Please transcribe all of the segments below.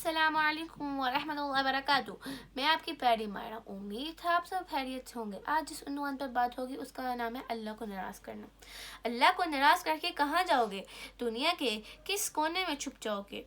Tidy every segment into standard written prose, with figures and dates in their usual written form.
السلام علیکم ورحمۃ اللہ وبرکاتہ. میں آپ کی پیاری مائرہ. امید ہے آپ سب خیریت سے ہوں گے. آج جس عنوان پر بات ہوگی اس کا نام ہے اللہ کو ناراض کرنا. اللہ کو ناراض کر کے کہاں جاؤ گے؟ دنیا کے کس کونے میں چھپ جاؤ گے؟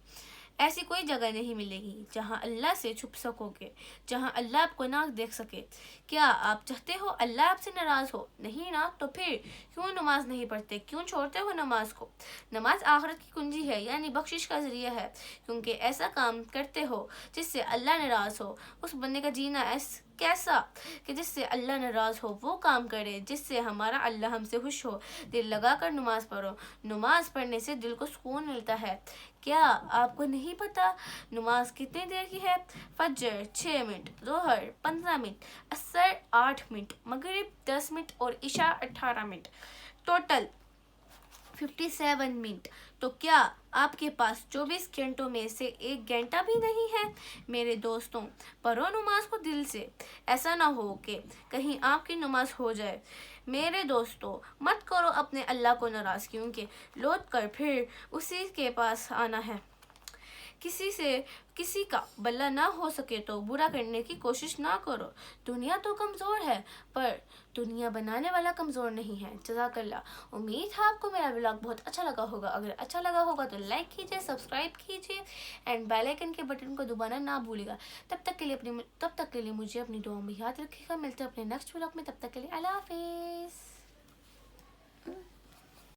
ایسی کوئی جگہ نہیں ملے گی جہاں اللہ سے چھپ سکو گے، جہاں اللہ آپ کو نہ دیکھ سکے. کیا آپ چاہتے ہو اللہ آپ سے ناراض ہو؟ نہیں نا. تو پھر کیوں نماز نہیں پڑھتے؟ کیوں چھوڑتے ہو نماز کو؟ نماز آخرت کی کنجی ہے، یعنی بخشش کا ذریعہ ہے. کیونکہ ایسا کام کرتے ہو جس سے اللہ ناراض ہو. اس بندے کا جینا کیسا کہ جس سے اللہ ناراض ہو. وہ کام کرے جس سے ہمارا اللہ ہم سے خوش ہو. دل لگا کر نماز پڑھو. نماز پڑھنے سے دل کو سکون ملتا ہے. کیا آپ کو نہیں پتا نماز کتنی دیر کی ہے؟ فجر 6 منٹ، ظہر 15 منٹ، عصر 8 منٹ، مغرب 10 منٹ اور عشاء 18 منٹ. Total 57 minute. تو کیا آپ کے پاس 24 گھنٹوں میں سے 1 گھنٹہ بھی نہیں ہے؟ میرے دوستوں، پڑھو نماز کو دل سے. ایسا نہ ہو کہ کہیں آپ کی نماز ہو جائے. میرے دوستوں، مت کرو اپنے اللہ کو ناراض، کیونکہ لوٹ کر پھر اسی کے پاس آنا ہے. کسی کا بھلا نہ ہو سکے تو برا کرنے کی کوشش نہ کرو. دنیا تو کمزور ہے پر دنیا بنانے والا کمزور نہیں ہے. جزاک اللہ. امید ہے آپ کو میرا ولاگ بہت اچھا لگا ہوگا. اگر اچھا لگا ہوگا تو لائک کیجیے، سبسکرائب کیجیے اینڈ بیل آئیکن کے بٹن کو دبانا نہ بھولیے گا. تب تک کے لیے مجھے اپنی دعاؤں میں یاد رکھیے گا. ملتے ہیں اپنے نیکسٹ ولاگ میں. تب تک کے لیے اللہ حافظ.